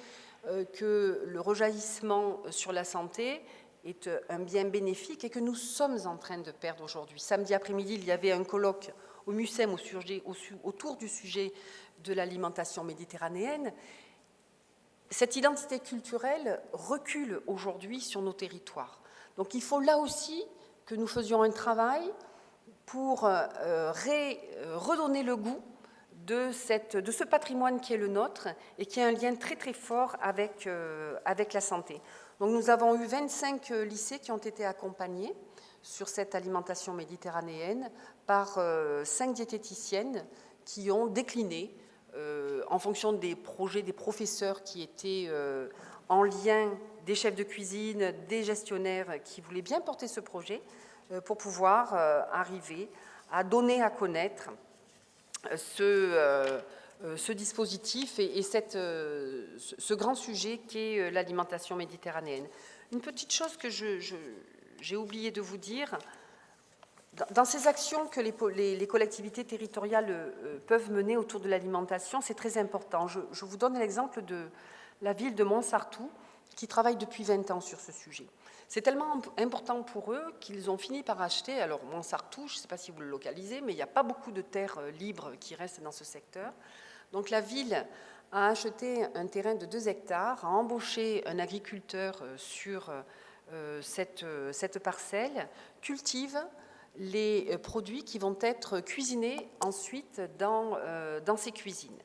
que le rejaillissement sur la santé est un bien bénéfique et que nous sommes en train de perdre aujourd'hui. Samedi après-midi, il y avait un colloque au MUSEM autour du sujet de l'alimentation méditerranéenne. Cette identité culturelle recule aujourd'hui sur nos territoires. Donc il faut là aussi que nous faisions un travail pour redonner le goût de ce patrimoine qui est le nôtre et qui a un lien très très fort avec la santé. Donc nous avons eu 25 lycées qui ont été accompagnés sur cette alimentation méditerranéenne par 5 diététiciennes qui ont décliné en fonction des projets des professeurs qui étaient en lien, des chefs de cuisine, des gestionnaires qui voulaient bien porter ce projet pour pouvoir arriver à donner à connaître ce dispositif et ce grand sujet qu'est l'alimentation méditerranéenne. Une petite chose que j'ai oublié de vous dire, dans ces actions que les collectivités territoriales peuvent mener autour de l'alimentation, c'est très important. Je vous donne l'exemple de la ville de Montsartou, qui travaille depuis 20 ans sur ce sujet. C'est tellement important pour eux qu'ils ont fini par acheter, alors Montsartou, je ne sais pas si vous le localisez, mais il n'y a pas beaucoup de terres libres qui restent dans ce secteur. Donc la ville a acheté un terrain de 2 hectares, a embauché un agriculteur sur cette parcelle, cultive les produits qui vont être cuisinés ensuite dans ces cuisines.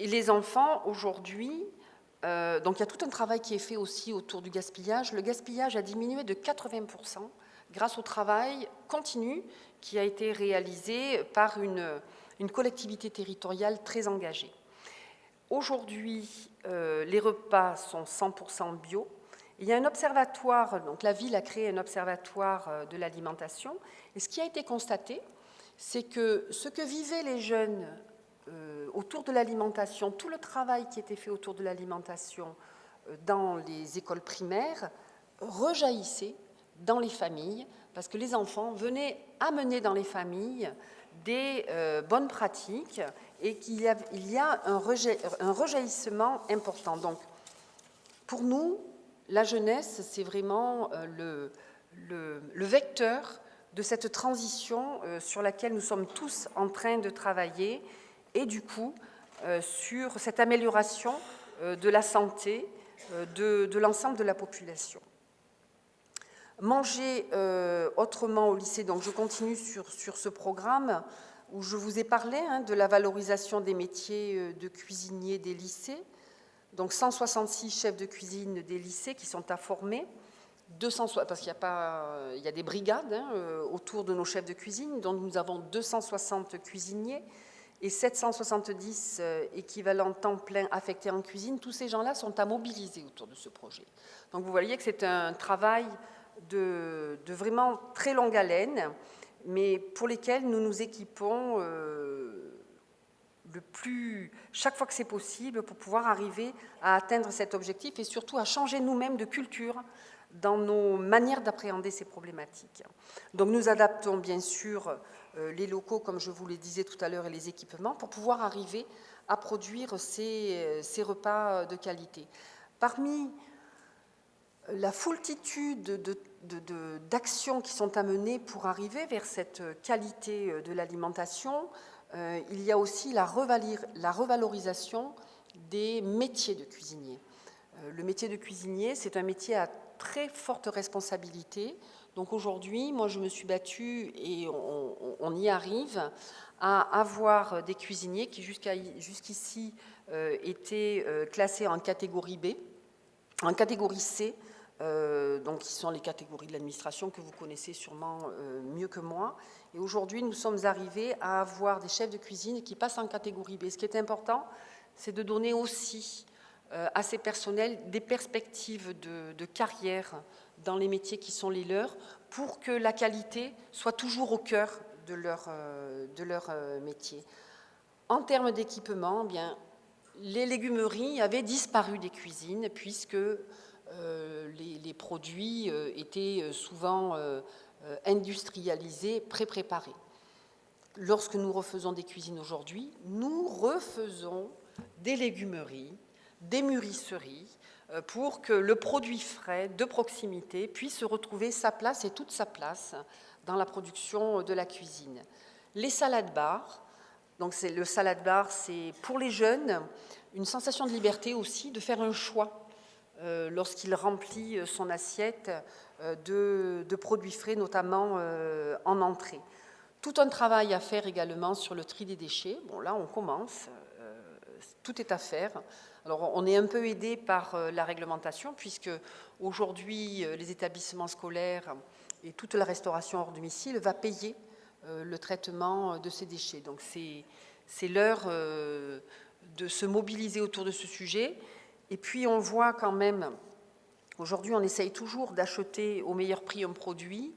Et les enfants, aujourd'hui, donc il y a tout un travail qui est fait aussi autour du gaspillage. Le gaspillage a diminué de 80% grâce au travail continu qui a été réalisé par une collectivité territoriale très engagée. Aujourd'hui, les repas sont 100% bio. Il y a un observatoire, donc la ville a créé un observatoire de l'alimentation, et ce qui a été constaté, c'est que ce que vivaient les jeunes autour de l'alimentation, tout le travail qui était fait autour de l'alimentation dans les écoles primaires rejaillissait dans les familles, parce que les enfants venaient amener dans les familles des bonnes pratiques et qu'il y a un rejaillissement important. Donc, pour nous, la jeunesse, c'est vraiment le vecteur de cette transition sur laquelle nous sommes tous en train de travailler et du coup, sur cette amélioration de la santé de l'ensemble de la population. Manger autrement au lycée, donc je continue sur ce programme où je vous ai parlé de la valorisation des métiers de cuisinier des lycées. Donc 166 chefs de cuisine des lycées qui sont à former, 200, parce qu'il y a des brigades autour de nos chefs de cuisine, dont nous avons 260 cuisiniers et 770 équivalents temps plein affectés en cuisine. Tous ces gens-là sont à mobiliser autour de ce projet. Donc vous voyez que c'est un travail de vraiment très longue haleine, mais pour lesquels nous nous équipons chaque fois que c'est possible pour pouvoir arriver à atteindre cet objectif et surtout à changer nous-mêmes de culture dans nos manières d'appréhender ces problématiques. Donc nous adaptons bien sûr les locaux, comme je vous le disais tout à l'heure, et les équipements pour pouvoir arriver à produire ces repas de qualité. Parmi la foultitude d'actions qui sont à mener pour arriver vers cette qualité de l'alimentation, il y a aussi la revalorisation des métiers de cuisinier. Le métier de cuisinier, c'est un métier à très forte responsabilité. Donc aujourd'hui, moi je me suis battue et on y arrive à avoir des cuisiniers qui jusqu'ici étaient classés en catégorie B, en catégorie C, donc qui sont les catégories de l'administration que vous connaissez sûrement mieux que moi. Et aujourd'hui, nous sommes arrivés à avoir des chefs de cuisine qui passent en catégorie B. Ce qui est important, c'est de donner aussi à ces personnels des perspectives de carrière dans les métiers qui sont les leurs pour que la qualité soit toujours au cœur de leur métier. En termes d'équipement, eh bien, les légumeries avaient disparu des cuisines puisque les produits étaient souvent industrialisés, pré-préparés. Lorsque nous refaisons des cuisines aujourd'hui, nous refaisons des légumeries, des mûrisseries, pour que le produit frais de proximité puisse retrouver sa place et toute sa place dans la production de la cuisine. Les salades bars, donc le salade bar, c'est pour les jeunes une sensation de liberté aussi, de faire un choix lorsqu'il remplit son assiette de produits frais, notamment en entrée. Tout un travail à faire également sur le tri des déchets. Bon, là, on commence, tout est à faire. Alors, on est un peu aidé par la réglementation, puisque aujourd'hui, les établissements scolaires et toute la restauration hors domicile va payer le traitement de ces déchets. Donc, c'est l'heure de se mobiliser autour de ce sujet. Et puis, on voit quand même, aujourd'hui, on essaye toujours d'acheter au meilleur prix un produit,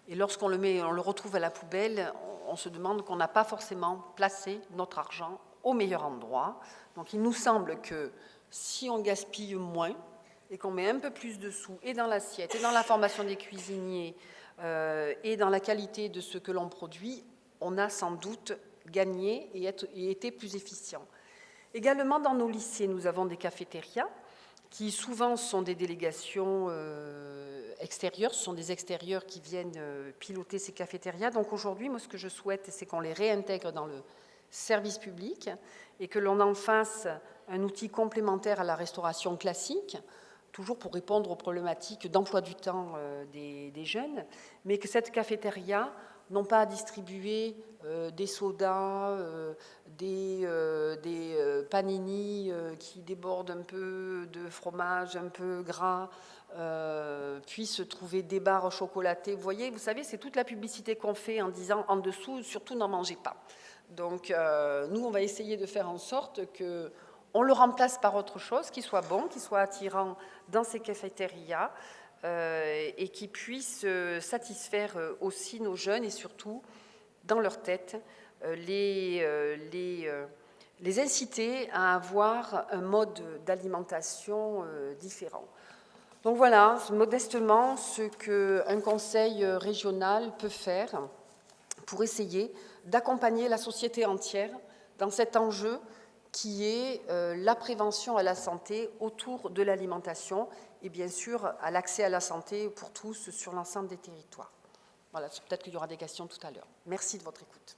et lorsqu'on le retrouve à la poubelle, on se demande qu'on n'a pas forcément placé notre argent au meilleur endroit. Donc il nous semble que si on gaspille moins et qu'on met un peu plus de sous et dans l'assiette et dans la formation des cuisiniers et dans la qualité de ce que l'on produit, on a sans doute gagné et été plus efficient. Également dans nos lycées, nous avons des cafétérias qui souvent sont des délégations extérieures, ce sont des extérieurs qui viennent piloter ces cafétérias. Donc aujourd'hui, moi ce que je souhaite, c'est qu'on les réintègre dans le service public et que l'on en fasse un outil complémentaire à la restauration classique, toujours pour répondre aux problématiques d'emploi du temps des jeunes, mais que cette cafétéria n'ont pas à distribuer des sodas, des panini qui débordent un peu de fromage un peu gras, puissent trouver des barres chocolatées. Vous savez, c'est toute la publicité qu'on fait en disant en dessous, surtout n'en mangez pas. Donc nous, on va essayer de faire en sorte qu'on le remplace par autre chose, qui soit bon, qui soit attirant dans ces cafétérias, et qui puisse satisfaire aussi nos jeunes et surtout dans leur tête les les inciter à avoir un mode d'alimentation différent. Donc voilà, modestement, ce qu'un conseil régional peut faire pour essayer d'accompagner la société entière dans cet enjeu qui est la prévention à la santé autour de l'alimentation et bien sûr à l'accès à la santé pour tous sur l'ensemble des territoires. Voilà, peut-être qu'il y aura des questions tout à l'heure. Merci de votre écoute.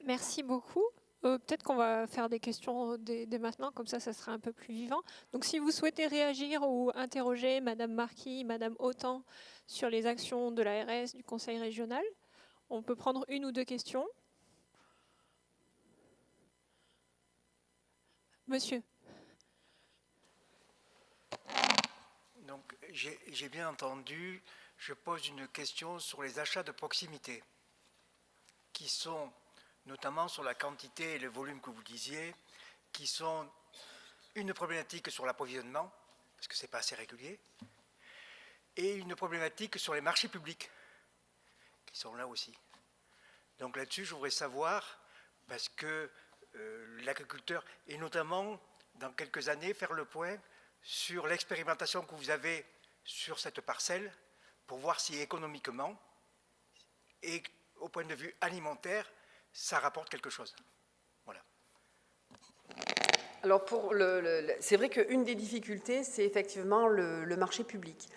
Merci beaucoup. Peut-être qu'on va faire des questions dès maintenant, comme ça sera un peu plus vivant. Donc si vous souhaitez réagir ou interroger Madame Marquis, Madame Autant sur les actions de l'ARS, du Conseil régional, on peut prendre une ou deux questions. Monsieur. Donc j'ai bien entendu, je pose une question sur les achats de proximité, qui sont notamment sur la quantité et le volume que vous disiez, qui sont une problématique sur l'approvisionnement, parce que ce n'est pas assez régulier, et une problématique sur les marchés publics, qui sont là aussi. Donc là-dessus, je voudrais savoir, parce que l'agriculteur, et notamment dans quelques années, faire le point sur l'expérimentation que vous avez sur cette parcelle, pour voir si économiquement et au point de vue alimentaire, ça rapporte quelque chose. Voilà. Alors, c'est vrai qu'une des difficultés, c'est effectivement le marché public.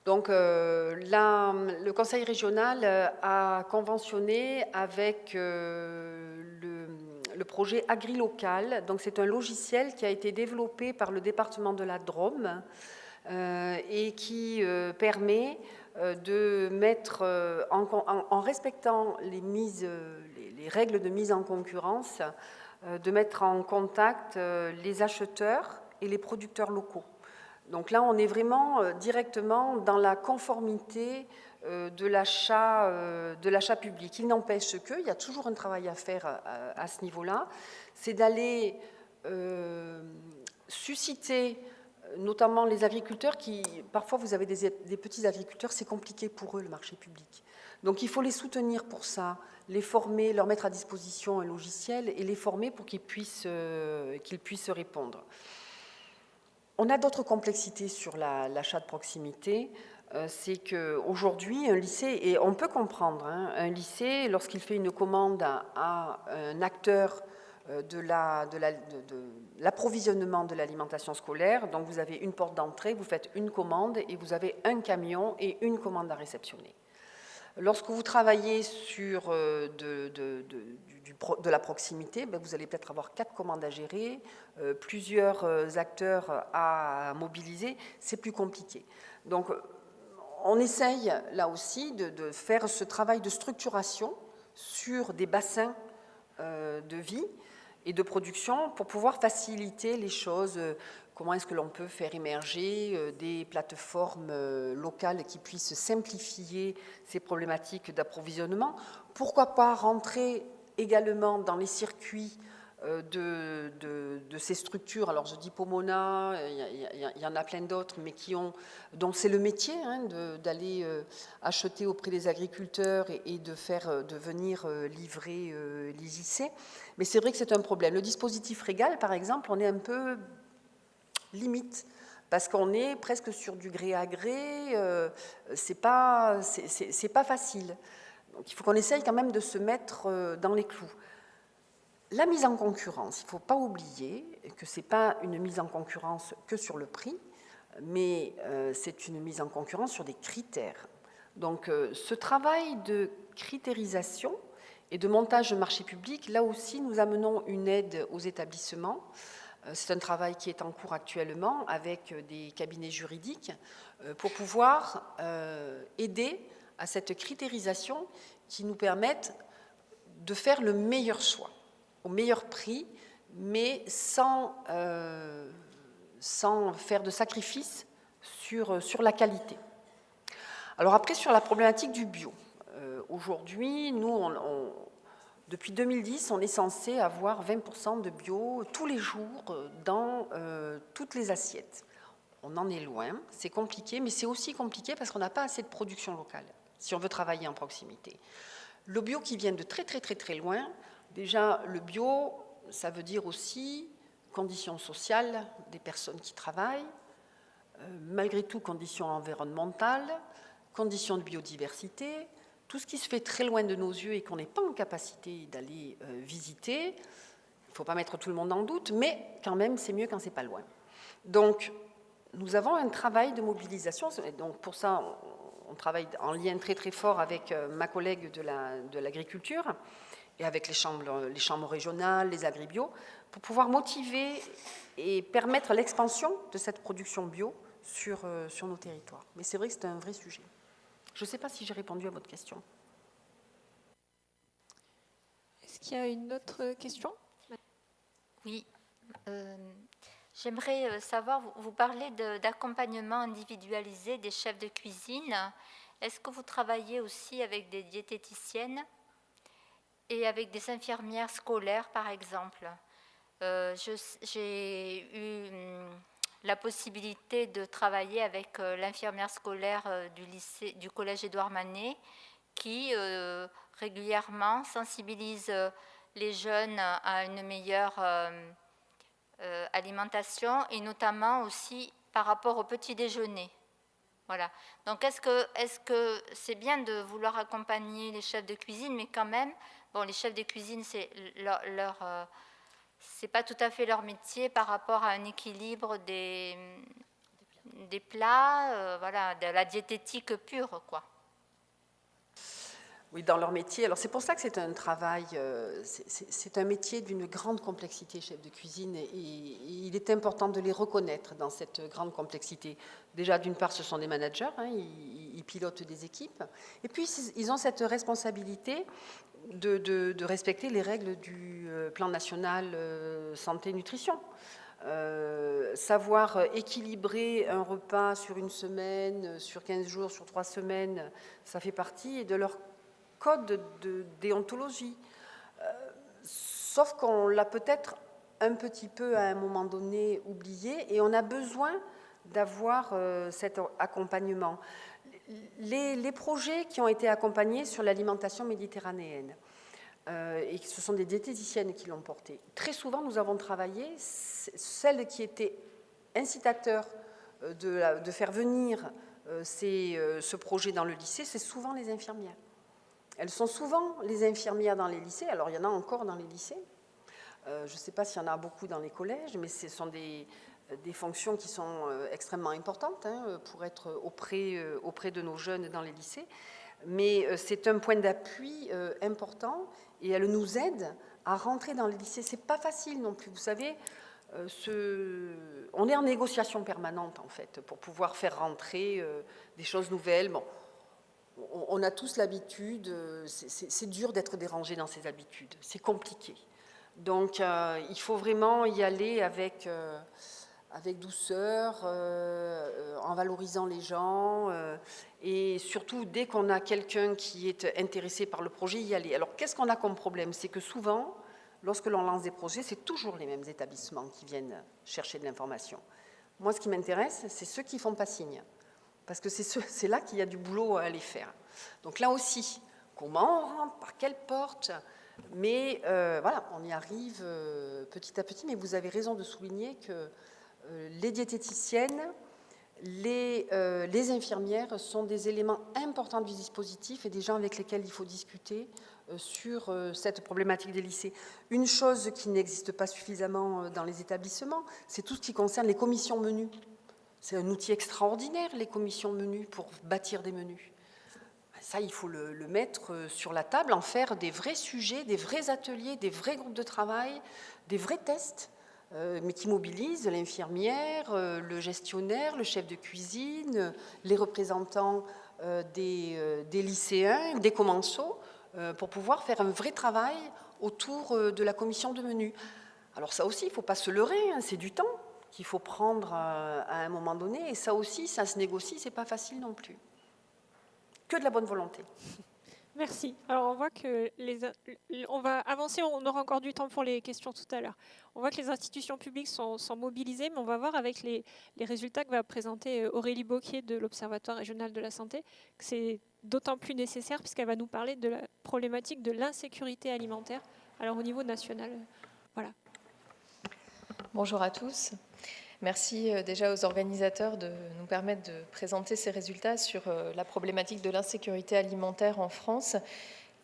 Donc, le Conseil régional a conventionné avec le projet AgriLocal. Donc, c'est un logiciel qui a été développé par le département de la Drôme et qui permet de mettre, en respectant les règles de mise en concurrence, de mettre en contact les acheteurs et les producteurs locaux. Donc là, on est vraiment directement dans la conformité de l'achat public. Il n'empêche qu'il y a toujours un travail à faire à ce niveau-là, c'est d'aller susciter notamment les agriculteurs qui, parfois vous avez des petits agriculteurs, c'est compliqué pour eux le marché public. Donc il faut les soutenir pour ça, les former, leur mettre à disposition un logiciel et les former pour qu'ils puissent répondre. On a d'autres complexités sur l'achat de proximité. C'est qu'aujourd'hui, un lycée, et on peut comprendre, hein, un lycée, lorsqu'il fait une commande à un acteur de l'approvisionnement de l'alimentation scolaire, donc vous avez une porte d'entrée, vous faites une commande et vous avez un camion et une commande à réceptionner. Lorsque vous travaillez sur de la proximité, vous allez peut-être avoir 4 commandes à gérer, plusieurs acteurs à mobiliser, c'est plus compliqué. Donc on essaye là aussi de faire ce travail de structuration sur des bassins de vie et de production pour pouvoir faciliter les choses. Comment est-ce que l'on peut faire émerger des plateformes locales qui puissent simplifier ces problématiques d'approvisionnement? Pourquoi pas rentrer également dans les circuits de ces structures? Alors je dis Pomona, il y en a plein d'autres, mais dont c'est le métier, hein, d'aller acheter auprès des agriculteurs et de venir livrer les IC. Mais c'est vrai que c'est un problème. Le dispositif Régal, par exemple, on est un peu limite, parce qu'on est presque sur du gré à gré, c'est pas facile. Donc il faut qu'on essaye quand même de se mettre dans les clous. La mise en concurrence, il ne faut pas oublier que ce n'est pas une mise en concurrence que sur le prix, mais c'est une mise en concurrence sur des critères. Donc ce travail de critérisation et de montage de marché public, là aussi nous amenons une aide aux établissements. C'est un travail qui est en cours actuellement avec des cabinets juridiques pour pouvoir aider à cette critérisation qui nous permette de faire le meilleur choix, au meilleur prix, mais sans faire de sacrifice sur la qualité. Alors après, sur la problématique du bio, aujourd'hui, nous, depuis 2010, on est censé avoir 20% de bio tous les jours dans toutes les assiettes. On en est loin, c'est compliqué, mais c'est aussi compliqué parce qu'on n'a pas assez de production locale, si on veut travailler en proximité. Le bio qui vient de très très très très loin, déjà le bio, ça veut dire aussi conditions sociales des personnes qui travaillent, malgré tout conditions environnementales, conditions de biodiversité, tout ce qui se fait très loin de nos yeux et qu'on n'est pas en capacité d'aller visiter. Il ne faut pas mettre tout le monde en doute, mais quand même c'est mieux quand c'est pas loin. Donc nous avons un travail de mobilisation, et donc pour ça on travaille en lien très très fort avec ma collègue de l'agriculture et avec les chambres régionales, les agribio, pour pouvoir motiver et permettre l'expansion de cette production bio sur nos territoires. Mais c'est vrai que c'est un vrai sujet. Je ne sais pas si j'ai répondu à votre question. Est-ce qu'il y a une autre question? Oui. J'aimerais savoir, vous parlez d'accompagnement individualisé des chefs de cuisine. Est-ce que vous travaillez aussi avec des diététiciennes et avec des infirmières scolaires, par exemple? J'ai eu la possibilité de travailler avec l'infirmière scolaire du collège Édouard Manet, qui régulièrement sensibilise les jeunes à une meilleure alimentation, et notamment aussi par rapport au petit déjeuner. Voilà. Donc est-ce que c'est bien de vouloir accompagner les chefs de cuisine, mais quand même, bon, les chefs de cuisine, c'est c'est pas tout à fait leur métier par rapport à un équilibre des plats, voilà, de la diététique pure, quoi. Oui, dans leur métier. Alors c'est pour ça que c'est un travail, c'est un métier d'une grande complexité, chef de cuisine, et il est important de les reconnaître dans cette grande complexité. Déjà, d'une part, ce sont des managers, hein, ils pilotent des équipes, et puis ils ont cette responsabilité de respecter les règles du plan national santé-nutrition. Savoir équilibrer un repas sur une semaine, sur 15 jours, sur 3 semaines, ça fait partie de leur code de déontologie. Sauf qu'on l'a peut-être un petit peu à un moment donné oublié, et on a besoin d'avoir cet accompagnement. Les projets qui ont été accompagnés sur l'alimentation méditerranéenne, et ce sont des diététiciennes qui l'ont porté. Très souvent, nous avons travaillé, celles qui étaient incitateurs de faire venir ce projet dans le lycée, c'est souvent les infirmières. Elles sont souvent les infirmières dans les lycées. Alors, il y en a encore dans les lycées. Je ne sais pas s'il y en a beaucoup dans les collèges, mais ce sont des fonctions qui sont extrêmement importantes, hein, pour être auprès de nos jeunes dans les lycées. Mais c'est un point d'appui important, et elle nous aide à rentrer dans les lycées. Ce n'est pas facile non plus. Vous savez, on est en négociation permanente, en fait, pour pouvoir faire rentrer des choses nouvelles. Bon, on a tous l'habitude, c'est dur d'être dérangé dans ses habitudes, c'est compliqué. Donc, il faut vraiment y aller avec douceur, en valorisant les gens, et surtout, dès qu'on a quelqu'un qui est intéressé par le projet, y aller. Alors, qu'est-ce qu'on a comme problème? C'est que souvent, lorsque l'on lance des projets, c'est toujours les mêmes établissements qui viennent chercher de l'information. Moi, ce qui m'intéresse, c'est ceux qui ne font pas signe. Parce que c'est là qu'il y a du boulot à aller faire. Donc là aussi, comment on rentre, par quelle porte? Mais voilà, on y arrive petit à petit. Mais vous avez raison de souligner que les diététiciennes, les infirmières sont des éléments importants du dispositif et des gens avec lesquels il faut discuter sur cette problématique des lycées. Une chose qui n'existe pas suffisamment dans les établissements, c'est tout ce qui concerne les commissions menus. C'est un outil extraordinaire, les commissions menus, pour bâtir des menus. Ça, il faut le mettre sur la table, en faire des vrais sujets, des vrais ateliers, des vrais groupes de travail, des vrais tests, mais qui mobilisent l'infirmière, le gestionnaire, le chef de cuisine, les représentants des lycéens, des commensaux, pour pouvoir faire un vrai travail autour de la commission de menu. Alors ça aussi, il ne faut pas se leurrer, hein, c'est du temps qu'il faut prendre à un moment donné, et ça aussi, ça se négocie, c'est pas facile non plus. Que de la bonne volonté. Merci. Alors, on voit que on va avancer, on aura encore du temps pour les questions tout à l'heure. On voit que les institutions publiques sont mobilisées, mais on va voir avec les résultats que va présenter Aurélie Bocquier de l'Observatoire régional de la santé, que c'est d'autant plus nécessaire puisqu'elle va nous parler de la problématique de l'insécurité alimentaire, alors au niveau national. Voilà. Bonjour à tous. Merci déjà aux organisateurs de nous permettre de présenter ces résultats sur la problématique de l'insécurité alimentaire en France,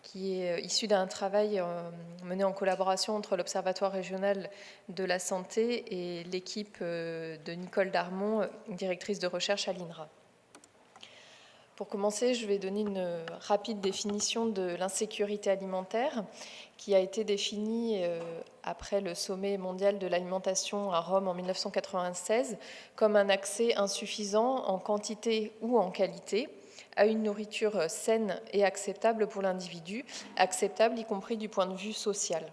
qui est issu d'un travail mené en collaboration entre l'Observatoire régional de la santé et l'équipe de Nicole Darmon, directrice de recherche à l'INRA. Pour commencer, je vais donner une rapide définition de l'insécurité alimentaire qui a été définie après le sommet mondial de l'alimentation à Rome en 1996 comme un accès insuffisant en quantité ou en qualité à une nourriture saine et acceptable pour l'individu, acceptable y compris du point de vue social.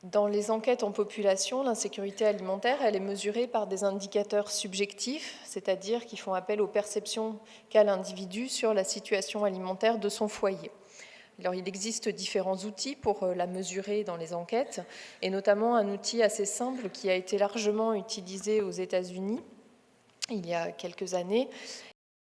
Dans les enquêtes en population, l'insécurité alimentaire, elle est mesurée par des indicateurs subjectifs, c'est-à-dire qui font appel aux perceptions qu'a l'individu sur la situation alimentaire de son foyer. Alors, il existe différents outils pour la mesurer dans les enquêtes, et notamment un outil assez simple qui a été largement utilisé aux États-Unis il y a quelques années